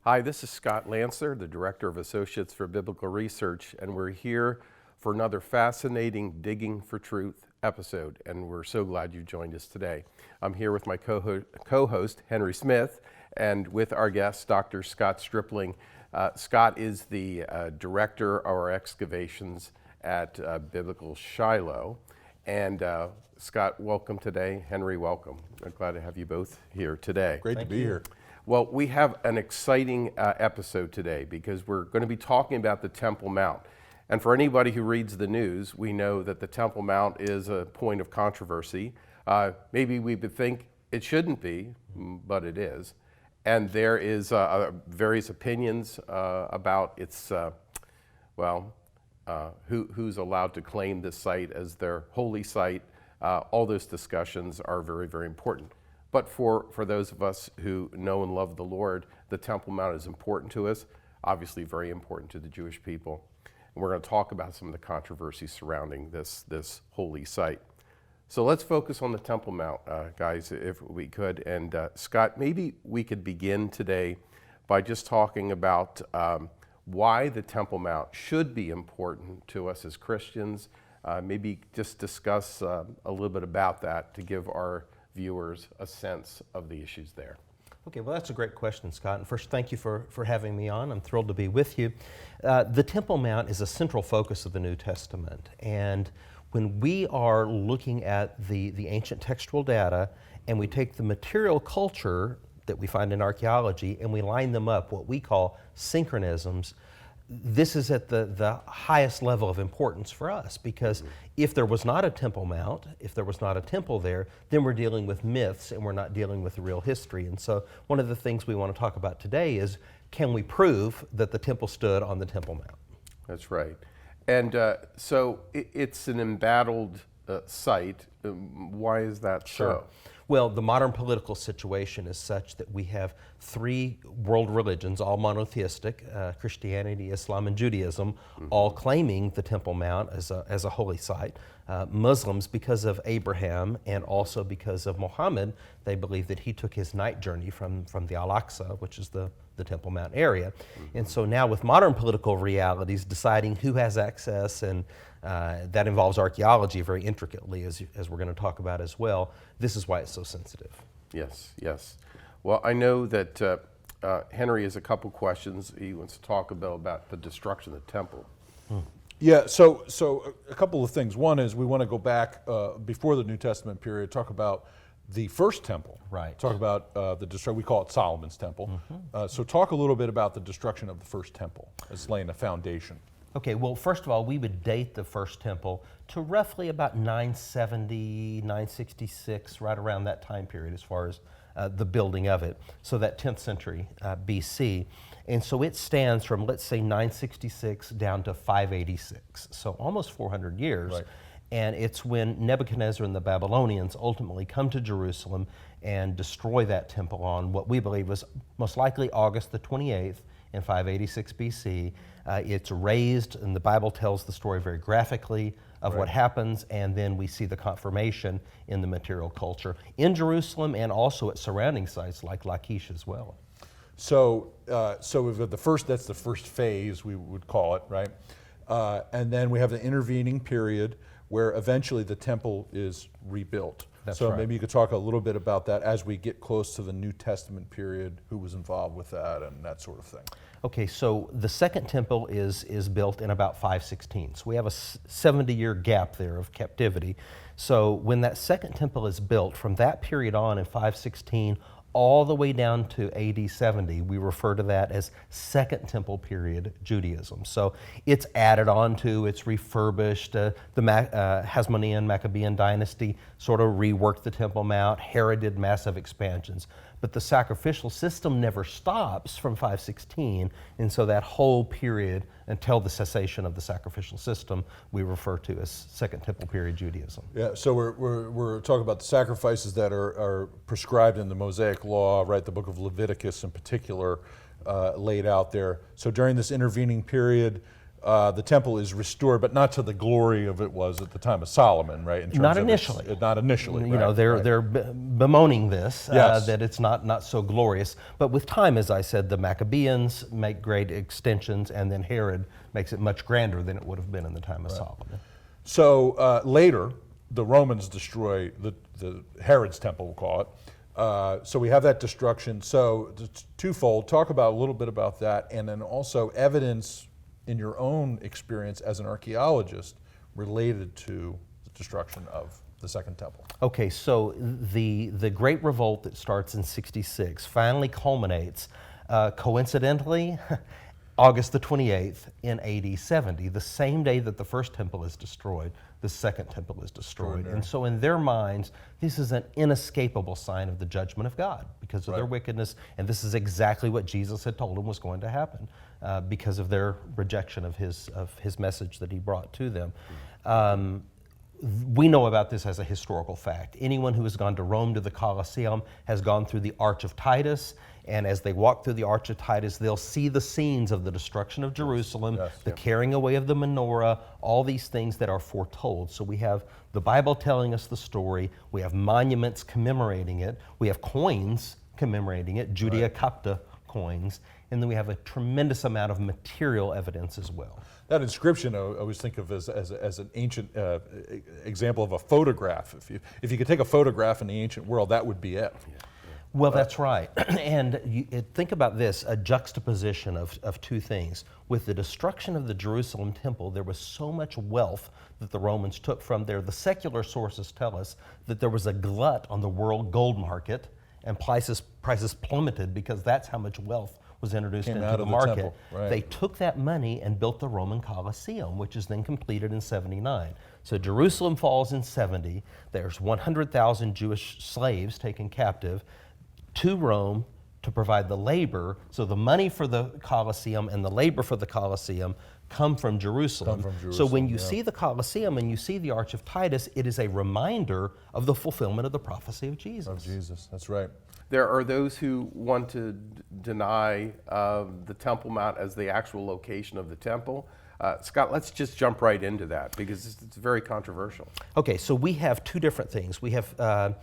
Hi, this is Scott Lancer, the Director of Associates for Biblical Research, and we're here for another fascinating Digging for Truth episode, and we're so glad you joined us today. I'm here with my co-host, Henry Smith, and with our guest, Dr. Scott Stripling. Scott is the Director of our excavations at Biblical Shiloh, and Scott, welcome today. Henry, welcome. I'm glad to have you both here today. Great to be here. Well, we have an exciting episode today because we're going to be talking about the Temple Mount. And for anybody who reads the news, we know that the Temple Mount is a point of controversy. Maybe we would think it shouldn't be, but it is. And there is various opinions about its, who's allowed to claim this site as their holy site. All those discussions are very, very important. But for those of us who know and love the Lord, the Temple Mount is important to us, obviously very important to the Jewish people. And we're going to talk about some of the controversies surrounding this holy site. So let's focus on the Temple Mount, guys, if we could. And Scott, maybe we could begin today by just talking about why the Temple Mount should be important to us as Christians. Maybe just discuss a little bit about that to give our viewers a sense of the issues there. Okay, well, that's a great question, Scott. And first, thank you for having me on. I'm thrilled to be with you. The Temple Mount is a central focus of the New Testament. And when we are looking at the ancient textual data and we take the material culture that we find in archaeology and we line them up, what we call synchronisms, this is at the highest level of importance for us, because if there was not a Temple Mount, if there was not a temple there, then we're dealing with myths and we're not dealing with the real history. And so one of the things we want to talk about today is, can we prove that the temple stood on the Temple Mount? That's right. And so it's an embattled site. Why is that so? Well, the modern political situation is such that we have three world religions, all monotheistic, Christianity, Islam, and Judaism, all claiming the Temple Mount as a holy site. Muslims, because of Abraham and also because of Muhammad, they believe that he took his night journey from the Al-Aqsa, which is the Temple Mount area. And so now with modern political realities, deciding who has access, and that involves archaeology very intricately, as we're going to talk about as well. This is why it's so sensitive. Yes, yes. Well, I know that Henry has a couple questions. He wants to talk about the destruction of the temple. Yeah, so a couple of things. One is we want to go back before the New Testament period, talk about the first temple. Right. Talk about the destruction. We call it Solomon's temple. So talk a little bit about the destruction of the first temple as laying a foundation. Okay, well, first of all, we would date the first temple to roughly about 970, 966, right around that time period as far as the building of it. So that 10th century BC. And so it stands from, let's say, 966 down to 586. So almost 400 years. Right. And it's when Nebuchadnezzar and the Babylonians ultimately come to Jerusalem and destroy that temple on what we believe was most likely August the 28th in 586 BC. It's raised, and the Bible tells the story very graphically of what happens, and then we see the confirmation in the material culture in Jerusalem and also at surrounding sites like Lachish as well. So we've got that's the first phase, we would call it, right? And then we have the intervening period where eventually the temple is rebuilt. That's so right. Maybe you could talk a little bit about that as we get close to the New Testament period, who was involved with that and that sort of thing. Okay, so the second temple is built in about 516. So we have a 70-year gap there of captivity. So when that second temple is built, from that period on in 516 all the way down to AD 70, we refer to that as Second Temple period Judaism. So it's added on to, it's refurbished. The Hasmonean Maccabean dynasty sort of reworked the Temple Mount. Herod did massive expansions. But the sacrificial system never stops from 516, and so that whole period until the cessation of the sacrificial system we refer to as Second Temple period Judaism. Yeah, so we're talking about the sacrifices that are prescribed in the Mosaic Law, right? The book of Leviticus in particular laid out there. So during this intervening period, the temple is restored, but not to the glory of it was at the time of Solomon, right? In terms Not of initially. Not initially. You know, right, they're right. they're bemoaning this, Yes. that it's not so glorious. But with time, as I said, the Maccabeans make great extensions, and then Herod makes it much grander than it would have been in the time of Solomon. So later, the Romans destroy the Herod's temple, we'll call it. So we have that destruction. So it's twofold. Talk about a little bit about that, and then also evidence in your own experience as an archaeologist related to the destruction of the Second Temple. Okay, so the Great Revolt that starts in 66 finally culminates, coincidentally, August the 28th in AD 70, the same day that the first temple is destroyed, the second temple is destroyed. And so in their minds, this is an inescapable sign of the judgment of God because of their wickedness, and this is exactly what Jesus had told them was going to happen because of their rejection of his message that he brought to them. We know about this as a historical fact. Anyone who has gone to Rome to the Colosseum has gone through the Arch of Titus, and as they walk through the Arch of Titus, they'll see the scenes of the destruction of Jerusalem, the carrying away of the menorah, all these things that are foretold. So we have the Bible telling us the story, we have monuments commemorating it, we have coins commemorating it, Judea Copta coins, and then we have a tremendous amount of material evidence as well. That inscription I always think of as an ancient example of a photograph. If you could take a photograph in the ancient world, that would be it. Well, that's right. And think about this, a juxtaposition of two things. With the destruction of the Jerusalem temple, there was so much wealth that the Romans took from there. The secular sources tell us that there was a glut on the world gold market, and prices plummeted because that's how much wealth was introduced into the market. temple, right. They took that money and built the Roman Colosseum, which is then completed in 79. So Jerusalem falls in 70. There's 100,000 Jewish slaves taken captive to Rome to provide the labor. So the money for the Colosseum and the labor for the Colosseum come from Jerusalem. So when you see the Colosseum and you see the Arch of Titus, it is a reminder of the fulfillment of the prophecy of Jesus. Of Jesus, that's right. There are those who want to deny the Temple Mount as the actual location of the temple. Scott, let's just jump right into that because it's very controversial. Okay, so we have two different things. We have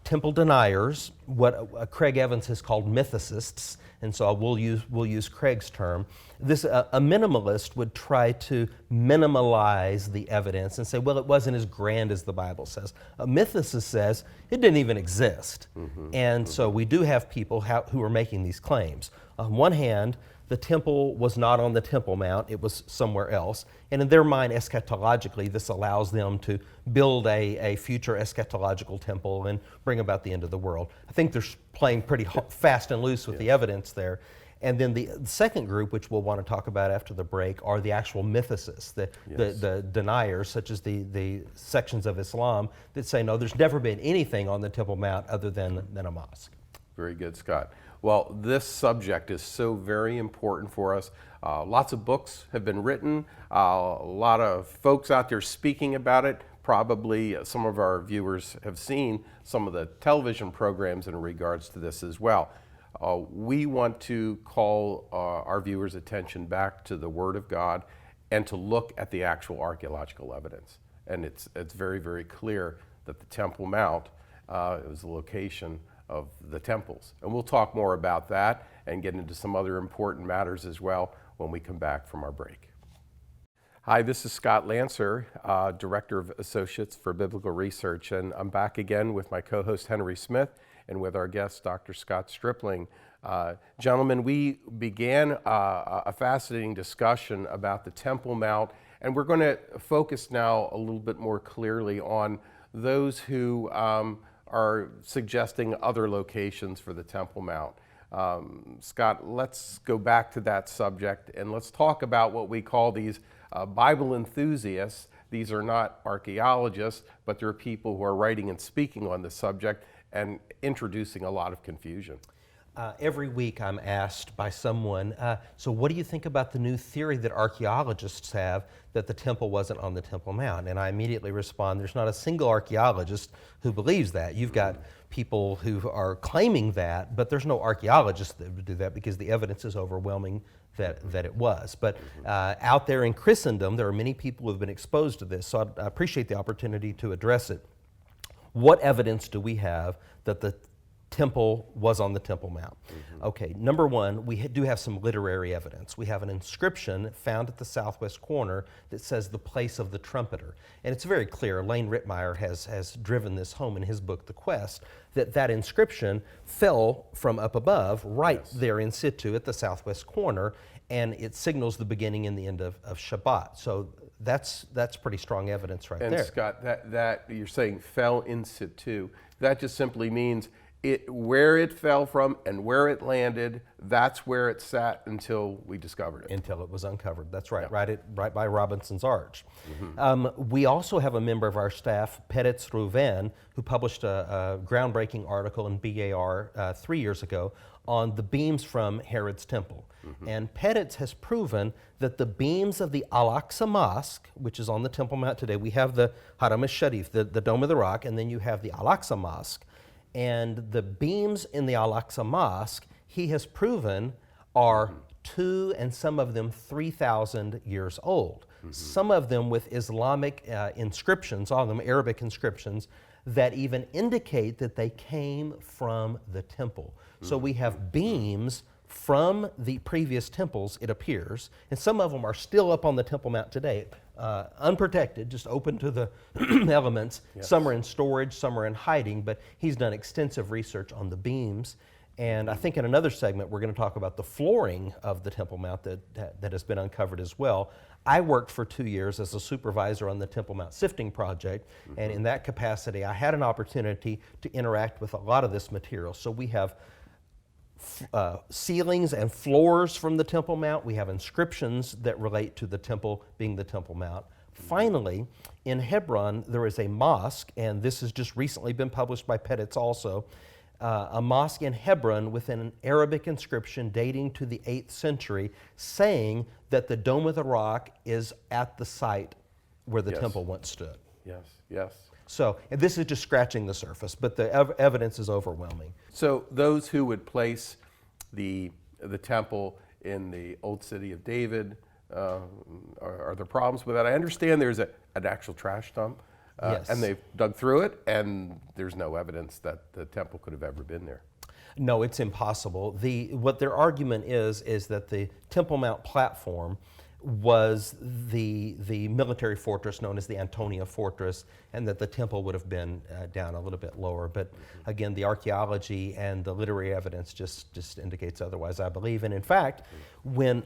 temple deniers, what Craig Evans has called mythicists, and so we'll use Craig's term. This a minimalist would try to minimalize the evidence and say, well, it wasn't as grand as the Bible says. A mythicist says it didn't even exist, and so we do have people who are making these claims. On one hand, the temple was not on the Temple Mount, it was somewhere else. And in their mind, eschatologically, this allows them to build a future eschatological temple and bring about the end of the world. I think they're playing pretty fast and loose with the evidence there. And then the second group, which we'll want to talk about after the break, are the actual mythicists, the deniers, such as the sections of Islam that say, no, there's never been anything on the Temple Mount other than a mosque. Very good, Scott. Well, this subject is so very important for us. Lots of books have been written, a lot of folks out there speaking about it. Probably some of our viewers have seen some of the television programs in regards to this as well. We want to call our viewers' attention back to the Word of God and to look at the actual archaeological evidence. And it's very, very clear that the Temple Mount was the location of the temples. And we'll talk more about that and get into some other important matters as well when we come back from our break. Hi, this is Scott Lancer, Director of Associates for Biblical Research, and I'm back again with my co-host Henry Smith and with our guest, Dr. Scott Stripling. Gentlemen, we began a fascinating discussion about the Temple Mount, and we're going to focus now a little bit more clearly on those who are suggesting other locations for the Temple Mount. Scott, let's go back to that subject and let's talk about what we call these Bible enthusiasts. These are not archaeologists, but they're people who are writing and speaking on the subject and introducing a lot of confusion. Every week I'm asked by someone, so what do you think about the new theory that archaeologists have that the temple wasn't on the Temple Mount? And I immediately respond, there's not a single archaeologist who believes that. You've got people who are claiming that, but there's no archaeologists that would do that because the evidence is overwhelming that it was. But out there in Christendom, there are many people who have been exposed to this, so I appreciate the opportunity to address it. What evidence do we have that the temple was on the Temple Mount? Okay, number one, we do have some literary evidence. We have an inscription found at the southwest corner that says the place of the trumpeter. And it's very clear, Lane Rittmeyer has driven this home in his book, The Quest, that inscription fell from up above right there in situ at the southwest corner, and it signals the beginning and the end of Shabbat. So that's pretty strong evidence right there. And Scott, that you're saying fell in situ, that just simply means where it fell from and where it landed, that's where it sat until we discovered it. Until it was uncovered. That's right, right by Robinson's Arch. We also have a member of our staff, Peretz Reuven, who published a groundbreaking article in BAR 3 years ago on the beams from Herod's temple. And Peretz has proven that the beams of the Al-Aqsa Mosque, which is on the Temple Mount today, we have the Haram al-Sharif, the Dome of the Rock, and then you have the Al-Aqsa Mosque. And the beams in the Al-Aqsa Mosque, he has proven, are 2 and some of them 3,000 years old. Some of them with Islamic inscriptions on them, Arabic inscriptions, that even indicate that they came from the temple. So we have beams from the previous temples, it appears, and some of them are still up on the Temple Mount today, unprotected, just open to the elements. Some are in storage, some are in hiding, but he's done extensive research on the beams. And I think in another segment we're going to talk about the flooring of the Temple Mount that has been uncovered as well. I worked for 2 years as a supervisor on the Temple Mount sifting project, and in that capacity I had an opportunity to interact with a lot of this material. So we have ceilings and floors from the Temple Mount. We have inscriptions that relate to the temple being the Temple Mount. Finally, in Hebron, there is a mosque, and this has just recently been published by Peretz also, a mosque in Hebron with an Arabic inscription dating to the 8th century saying that the Dome of the Rock is at the site where the temple once stood. Yes. So, and this is just scratching the surface, but the evidence is overwhelming. So those who would place the temple in the old city of David, are there problems with that? I understand there's an actual trash dump, and they've dug through it, and there's no evidence that the temple could have ever been there. No, it's impossible. What their argument is that the Temple Mount platform was the military fortress known as the Antonia Fortress, and that the temple would have been down a little bit lower. But again, the archaeology and the literary evidence just indicates otherwise, I believe. And in fact, when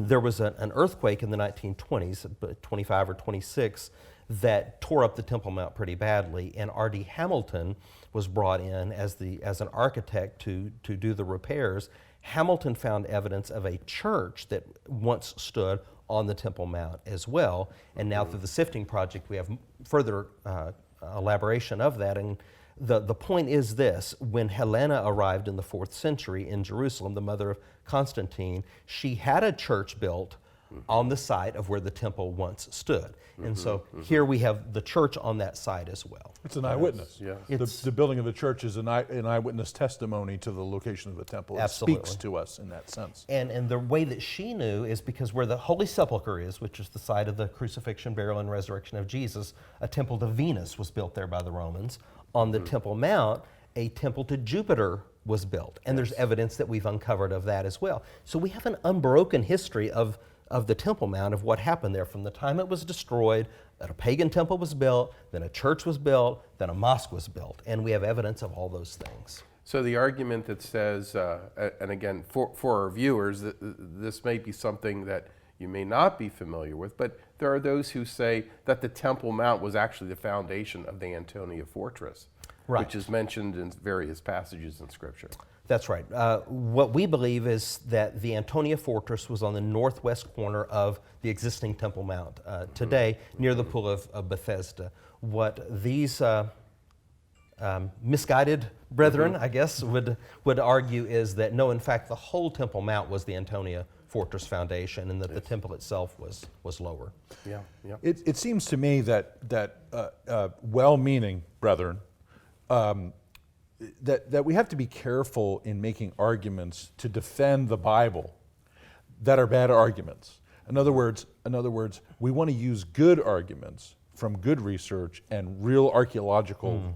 there was an earthquake in the 1920s, 25 or 26, that tore up the Temple Mount pretty badly, and R.D. Hamilton was brought in as an architect to do the repairs. Hamilton found evidence of a church that once stood on the Temple Mount as well, and now through the sifting project we have further elaboration of that. And the point is this: when Helena arrived in the 4th century in Jerusalem, the mother of Constantine, she had a church built on the site of where the temple once stood. And so here we have the church on that site as well. It's an eyewitness. Yes. The building of the church is an eyewitness testimony to the location of the temple. Absolutely. It speaks to us in that sense. And the way that she knew is because where the Holy Sepulchre is, which is the site of the crucifixion, burial, and resurrection of Jesus, a temple to Venus was built there by the Romans. On the Temple Mount, a temple to Jupiter was built. And there's evidence that we've uncovered of that as well. So we have an unbroken history of the Temple Mount, of what happened there from the time it was destroyed, that a pagan temple was built, then a church was built, then a mosque was built. And we have evidence of all those things. So the argument that says, and again, for our viewers, this may be something that you may not be familiar with, but there are those who say that the Temple Mount was actually the foundation of the Antonia Fortress, which is mentioned in various passages in Scripture. That's right. What we believe is that the Antonia Fortress was on the northwest corner of the existing Temple Mount today, near the Pool of Bethesda. What these misguided brethren, I guess, would argue is that no, in fact, the whole Temple Mount was the Antonia Fortress foundation, and that the temple itself was lower. Yeah. It seems to me that well-meaning brethren, that we have to be careful in making arguments to defend the Bible that are bad arguments. In other words, we want to use good arguments from good research and real archaeological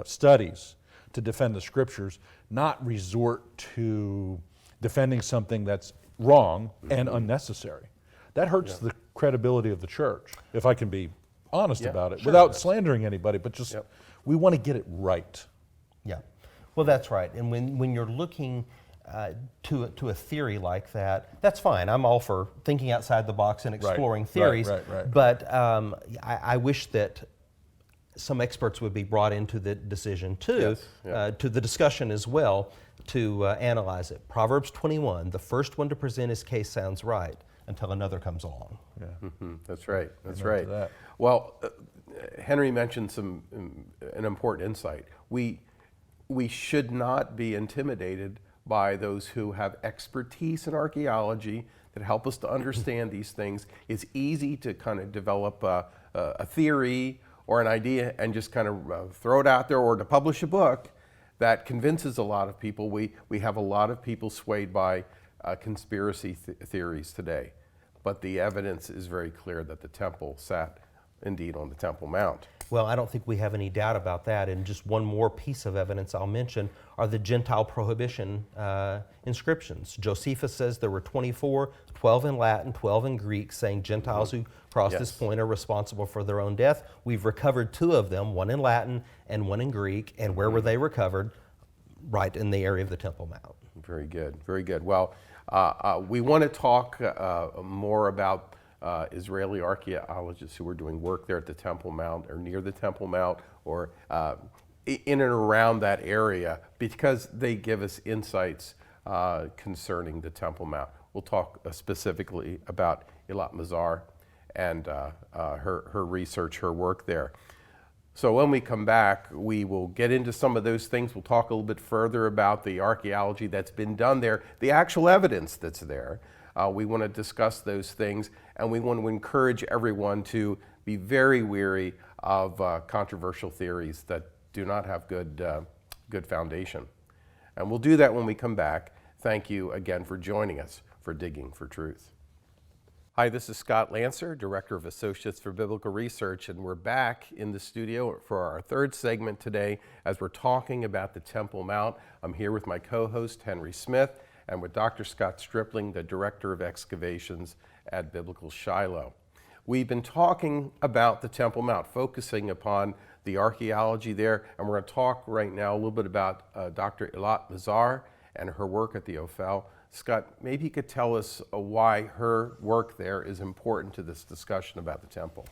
studies to defend the scriptures, not resort to defending something that's wrong and unnecessary. That hurts the credibility of the church, if I can be honest about it, without slandering anybody, but just we want to get it right. Yeah, well, that's right. And when you're looking to a theory like that, that's fine. I'm all for thinking outside the box and exploring theories. Right. But I wish that some experts would be brought into the decision too, to the discussion as well, to analyze it. Proverbs 21, the first one to present his case sounds right until another comes along. That's right. That's right. Well, Henry mentioned an important insight. We should not be intimidated by those who have expertise in archaeology that help us to understand these things. It's easy to kind of develop a theory or an idea and just kind of throw it out there, or to publish a book that convinces a lot of people. We have a lot of people swayed by conspiracy theories today, but the evidence is very clear that the temple sat indeed on the Temple Mount. Well, I don't think we have any doubt about that. And just one more piece of evidence I'll mention are the Gentile prohibition inscriptions. Josephus says there were 24, 12 in Latin, 12 in Greek, saying Gentiles who cross this point are responsible for their own death. We've recovered 2 of them, one in Latin and one in Greek. And where were they recovered? Right in the area of the Temple Mount. Very good, very good. Well, we want to talk more about Israeli archaeologists who are doing work there at the Temple Mount or near the Temple Mount or in and around that area, because they give us insights concerning the Temple Mount. We'll talk specifically about Eilat Mazar and her research, her work there. So when we come back, we will get into some of those things. We'll talk a little bit further about the archaeology that's been done there, the actual evidence that's there. We want to discuss those things, and we want to encourage everyone to be very wary of controversial theories that do not have good foundation. And we'll do that when we come back. Thank you again for joining us for Digging for Truth. Hi, this is Scott Lancer, Director of Associates for Biblical Research, and we're back in the studio for our third segment today as we're talking about the Temple Mount. I'm here with my co-host, Henry Smith, and with Dr. Scott Stripling, the Director of Excavations at Biblical Shiloh. We've been talking about the Temple Mount, focusing upon the archaeology there, and we're going to talk right now a little bit about Dr. Eilat Mazar and her work at the Ophel. Scott, maybe you could tell us why her work there is important to this discussion about the temple.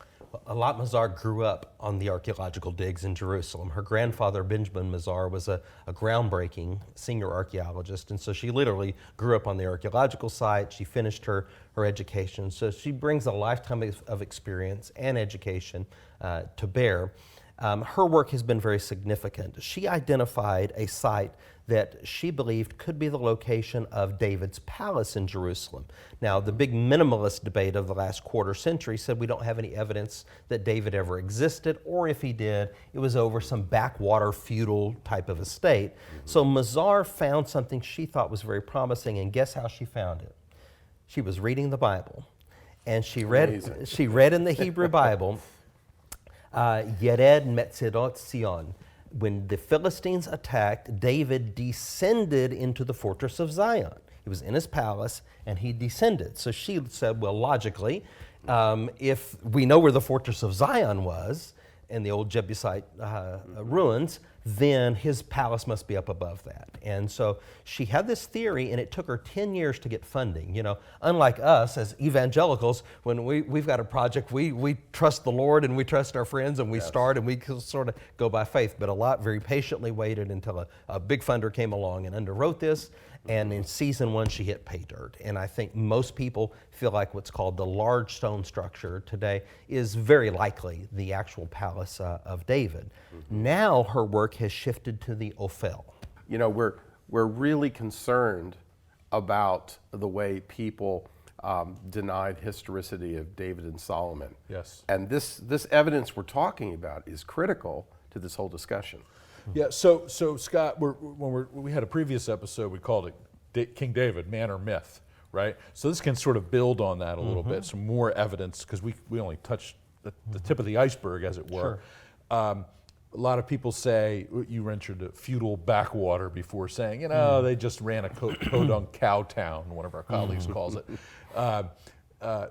Eilat Mazar grew up on the archaeological digs in Jerusalem. Her grandfather, Benjamin Mazar, was a groundbreaking senior archaeologist, and so she literally grew up on the archaeological site. She finished her education, so she brings a lifetime of experience and education to bear. Her work has been very significant. She identified a site that she believed could be the location of David's palace in Jerusalem. Now, the big minimalist debate of the last quarter century said we don't have any evidence that David ever existed, or if he did, it was over some backwater feudal type of estate. So Mazar found something she thought was very promising, and guess how she found it? She was reading the Bible, and she read in the Hebrew Bible, Yered Metzidot Sion. When the Philistines attacked, David descended into the fortress of Zion. He was in his palace, and he descended. So she said, well, logically, if we know where the fortress of Zion was, in the old Jebusite ruins, then his palace must be up above that. And so she had this theory, and it took her 10 years to get funding. You know, unlike us as evangelicals, when we've got a project, we trust the Lord and we trust our friends, and we start and we sort of go by faith. But Eilat very patiently waited until a big funder came along and underwrote this. And in season 1, she hit pay dirt. And I think most people feel like what's called the large stone structure today is very likely the actual palace of David. Now her work has shifted to the Ophel. You know, we're really concerned about the way people denied historicity of David and Solomon. Yes. And this evidence we're talking about is critical to this whole discussion. Yeah, so Scott, we had a previous episode, we called it King David, Man or Myth, right? So this can sort of build on that a little bit, some more evidence, because we only touched the tip of the iceberg, as it were. A lot of people say, you mentioned a feudal backwater before, saying, you know, they just ran a podunk cow town, one of our colleagues calls it.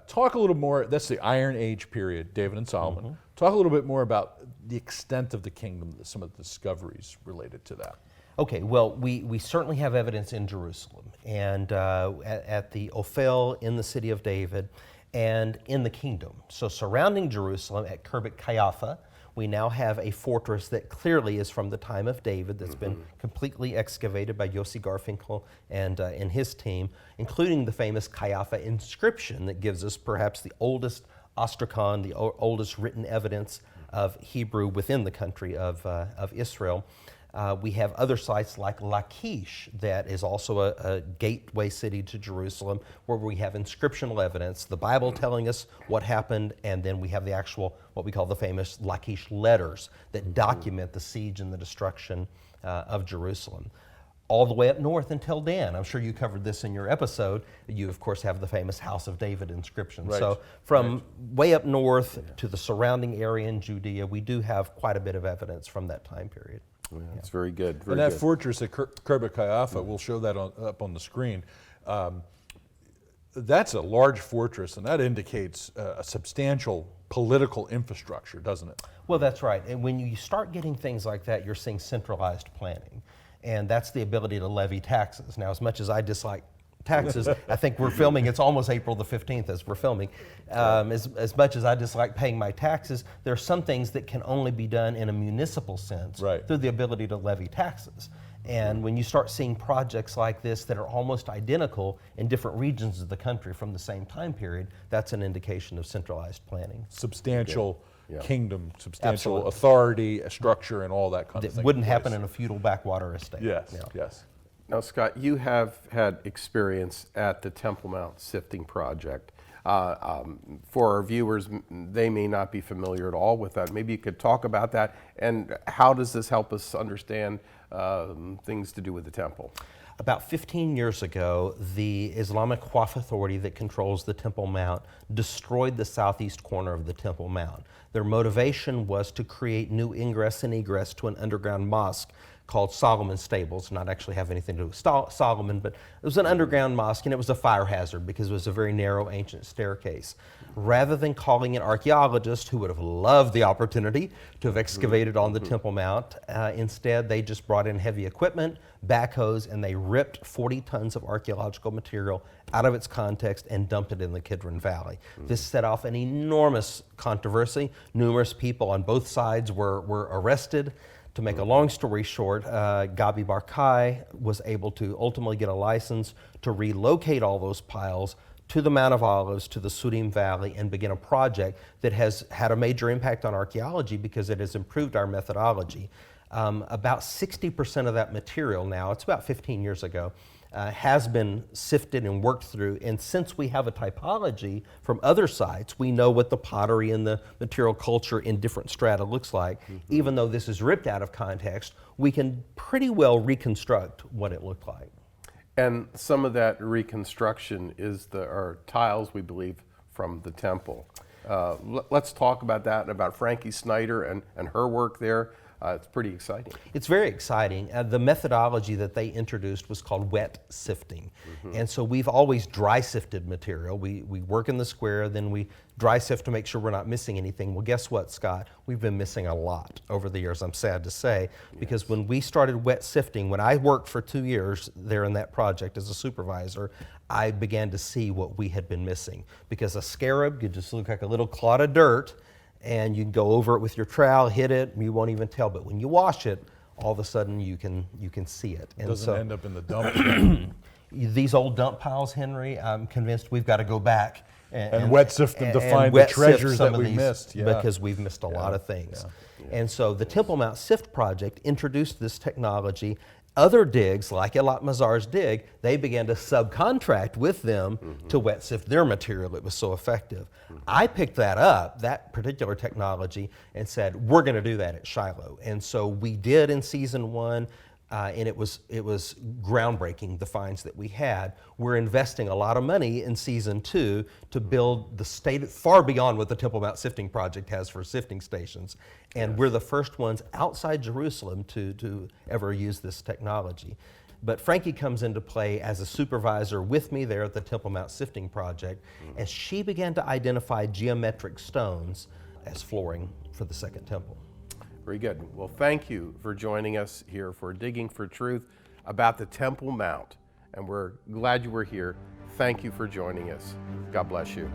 Talk a little more, that's the Iron Age period, David and Solomon. Talk a little bit more about the extent of the kingdom, some of the discoveries related to that. Okay, well, we certainly have evidence in Jerusalem and at the Ophel in the city of David and in the kingdom. So surrounding Jerusalem at Khirbet Qeiyafa, we now have a fortress that clearly is from the time of David that's been completely excavated by Yossi Garfinkel and his team, including the famous Qeiyafa inscription that gives us perhaps the oldest ostracon, the oldest written evidence of Hebrew within the country of Israel. We have other sites like Lachish, that is also a gateway city to Jerusalem, where we have inscriptional evidence, the Bible telling us what happened, and then we have the actual, what we call the famous Lachish letters that document the siege and the destruction of Jerusalem. All the way up north until Dan. I'm sure you covered this in your episode. You, of course, have the famous House of David inscription. Right. So from way up north to the surrounding area in Judea, we do have quite a bit of evidence from that time period. Yeah, it's very good. Very And that good. fortress at Khirbet Qeiyafa, we'll show that up on the screen. That's a large fortress, and that indicates a substantial political infrastructure, doesn't it? Well, that's right. And when you start getting things like that, you're seeing centralized planning. And that's the ability to levy taxes. Now, as much as I dislike taxes, I think we're filming, it's almost April the 15th as we're filming. As much as I dislike paying my taxes, there are some things that can only be done in a municipal sense through the ability to levy taxes. And when you start seeing projects like this that are almost identical in different regions of the country from the same time period, that's an indication of centralized planning. Substantial kingdom, substantial Absolutely. authority, a structure, and all that kind of That thing. wouldn't happen in a feudal backwater estate. Yes, yes. Now, Scott, you have had experience at the Temple Mount Sifting Project. For our viewers, they may not be familiar at all with that. Maybe you could talk about that, and how does this help us understand things to do with the temple? About 15 years ago, the Islamic Waqf Authority that controls the Temple Mount destroyed the southeast corner of the Temple Mount. Their motivation was to create new ingress and egress to an underground mosque called Solomon's Stables. Not actually have anything to do with Solomon, but it was an underground mosque, and it was a fire hazard because it was a very narrow ancient staircase. Rather than calling an archaeologist who would have loved the opportunity to have excavated on the Temple Mount, instead they just brought in heavy equipment, backhoes, and they ripped 40 tons of archaeological material out of its context and dumped it in the Kidron Valley. This set off an enormous controversy. Numerous people on both sides were arrested. To make a long story short, Gabi Barkai was able to ultimately get a license to relocate all those piles to the Mount of Olives, to the Sudim Valley, and begin a project that has had a major impact on archaeology because it has improved our methodology. About 60% of that material now, it's about 15 years ago, has been sifted and worked through, and since we have a typology from other sites, we know what the pottery and the material culture in different strata looks like. Even though this is ripped out of context, we can pretty well reconstruct what it looked like. And some of that reconstruction are tiles, we believe, from the temple. Let's talk about that and about Frankie Snyder and her work there. It's pretty exciting. It's very exciting. The methodology that they introduced was called wet sifting. And so we've always dry sifted material. We work in the square, then we dry sift to make sure we're not missing anything. Well, guess what, Scott? We've been missing a lot over the years, I'm sad to say, because when we started wet sifting, when I worked for 2 years there in that project as a supervisor, I began to see what we had been missing. Because a scarab could just look like a little clod of dirt, and you can go over it with your trowel, hit it, and you won't even tell. But when you wash it, all of a sudden you can see it. And doesn't end up in the dump. These old dump piles, Henry, I'm convinced we've got to go back and wet sift them to find the wet sift treasures some that of we these missed. because we've missed a lot of things. And so the Temple Mount Sift Project introduced this technology. Other digs, like Elat Mazar's dig, they began to subcontract with them to wet sift their material. It was so effective. I picked that up, that particular technology, and said, we're going to do that at Shiloh. And so we did in season 1. and it was groundbreaking, the finds that we had. We're investing a lot of money in season 2 to build the state far beyond what the Temple Mount Sifting Project has for sifting stations, and we're the first ones outside Jerusalem to ever use this technology. But Frankie comes into play as a supervisor with me there at the Temple Mount Sifting Project as she began to identify geometric stones as flooring for the Second Temple. Very good. Well, thank you for joining us here for Digging for Truth about the Temple Mount. And we're glad you were here. Thank you for joining us. God bless you.